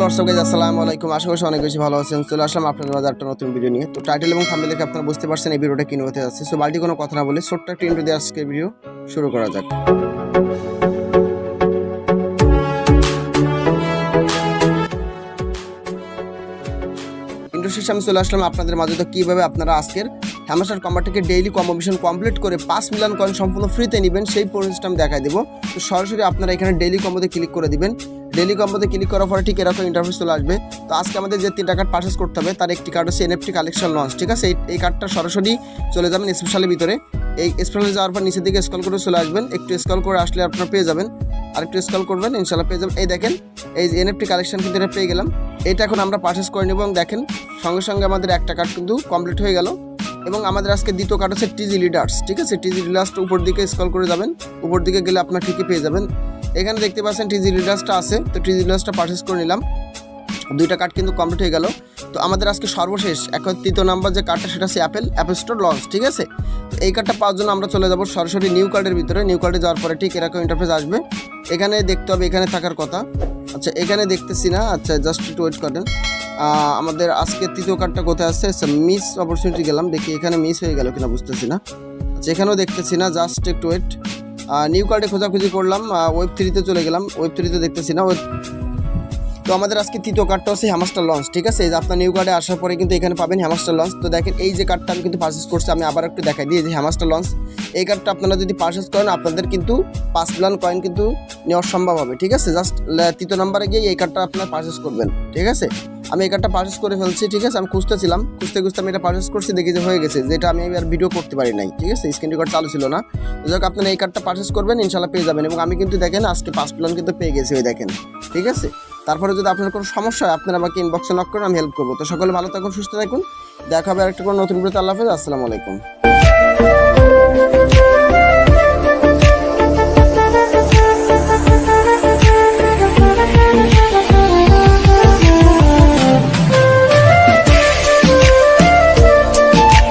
Hello WhatsApp guys, আসসালামু আলাইকুম। আশা করি অনেক বেশি ভালো আছেন। চলে আসলাম আপনাদের মাঝে একটা নতুন ভিডিও নিয়ে। তো টাইটেল এবং থাম্বনেল দেখে আপনারা বুঝতে পারছেন এই ভিডিওটা কি হতে যাচ্ছে। সো বাড়তি কোনো কথা না বলে ছোট্ট একটা ইন্ট্রো দিয়ে আজকের ভিডিও শুরু করা যাক। ইন্ট্রো শেষে আমি চলে আসলাম আপনাদের মাঝে। তো কীভাবে আপনারা আজকের হ্যামস্টার কম্বাট থেকে ডেইলি কম্বো মিশন কমপ্লিট করে 5 মিলিয়ন কয়েন সম্পূর্ণ ফ্রিতে নেবেন সেই প্রসেসটা আমি দেখাই দেবো। তো সরাসরি আপনারা এখানে ডেইলি কম্বোতে ক্লিক করে দিবেন। ডেইলি কম্বোতে ক্লিক করার পরে ঠিক এরকম ইন্টারফেস চলে আসবে। তো আজকে আমাদের যে 3টা কার্ড পারচেস করতে হবে তার একটি কার্ড হচ্ছে এনএফটি কালেকশন লঞ্চ, ঠিক আছে। এই কার্ডটা সরাসরি চলে যাবেন স্পেশালের ভিতরে। এই স্পেশালে যাওয়ার পর নিচের দিকে স্ক্রল করে চলে আসবেন। একটু স্ক্রল করে আসলে আপনারা পেয়ে যাবেন, আর একটু স্ক্রল করবেন, ইনশাল্লাহ পেয়ে যাবেন। এই দেখেন এই এনএফটি কালেকশন কিন্তু এটা পেয়ে গেলাম। এটা এখন আমরা পারচেস করে নেব এবং দেখেন সঙ্গে সঙ্গে আমাদের একটা কার্ড কিন্তু কমপ্লিট হয়ে গেল। এবং আমাদের আজকে দ্বিতীয় কার্ড হচ্ছে টিজি লিডার্স, ঠিক আছে। টিজি লিডার্সটা উপর দিকে স্ক্রল করে যাবেন, উপর দিকে গেলে আপনার ঠিকই পেয়ে যাবেন। এখানে দেখতে পাচ্ছেন টিজি লিডার্সটা আছে। তো টিজি লিডার্সটা পারচেস করে নিলাম, 2টা কার্ড কিন্তু কমপ্লিট হয়ে গেল। তো আমাদের আজকে সর্বশেষ এখন 3য় নাম্বার যে কার্ডটা সেটা হচ্ছে অ্যাপল স্টোর লঞ্চ, ঠিক আছে। তো এই কার্ডটা পাওয়ার জন্য আমরা চলে যাব সরাসরি নিউ কার্ডের ভিতরে। নিউ কার্ডে যাওয়ার পরে ঠিক এরকম ইন্টারফেস আসবে। এখানে দেখতে হবে, এখানে থাকার কথা। আচ্ছা এখানে দেখতেছি না, আচ্ছা জাস্ট একটু ওয়েট করেন। আমাদের আজকে 3য় কার্ডটা কোথায় আসছে, মিস অপরচুনিটি গেলাম, দেখি এখানে মিস হয়ে গেল কিনা বুঝতেছি না। আচ্ছা এখানেও দেখতেছি না, জাস্ট একটু ওয়েট। নিউ কার্ডে খোঁজাখুঁজি করলাম, ওয়েব 3তে চলে গেলাম, ওয়েব 3তে দেখতেছি না। তো আমাদের আজকে 3য় কার্ডটা হচ্ছে হ্যামস্টার লঞ্চ, ঠিক আছে। এই যে আপনার নিউ কার্ডে আসার পরে কিন্তু এখানে পাবেন হ্যামস্টার লঞ্চ। তো দেখেন এই যে কার্ডটা আমি কিন্তু পারচেস করছি, আমি আবার একটু দেখাই দিই। এই যে হ্যামস্টার লঞ্চ, এই কার্ডটা আপনারা যদি পারচেস করেন আপনাদের কিন্তু 5 মিলিয়ন কয়েন কিন্তু নেওয়া সম্ভব হবে, ঠিক আছে। জাস্ট 3য় নাম্বারে গিয়ে এই কার্ডটা আপনারা পারচেস করবেন, ঠিক আছে। আমি এই কার্ডটা পারচেস করে ফেলছি, ঠিক আছে। আমি খুঁজতেছিলাম, খুঁজতে আমি এটা পারচেস করছি, দেখি যে হয়ে গেছে, যেটা আমি আর ভিডিও করতে পারি নাই, ঠিক আছে। স্ক্রিন রেকর্ড চালু ছিল না। যাক আপনারা এই কার্ডটা পারচেস করবেন, ইনশাল্লাহ পেয়ে যাবেন। এবং আমি কিন্তু দেখেন আজকে 5 মিলিয়ন কিন্তু পেয়ে গেছি, ওই দেখেন, ঠিক আছে। তারপরে যদি আপনার কোনো সমস্যা হয় আপনারা আমাকে ইনবক্সে নক করেন, আমি হেল্প করবো। তো সকলে ভালো থাকুন, সুস্থ থাকুন, দেখা হবে আরেকটা কোনো নতুন ভিডিওতে। আল্লাহ হাফেজ, আসসালামু আলাইকুম।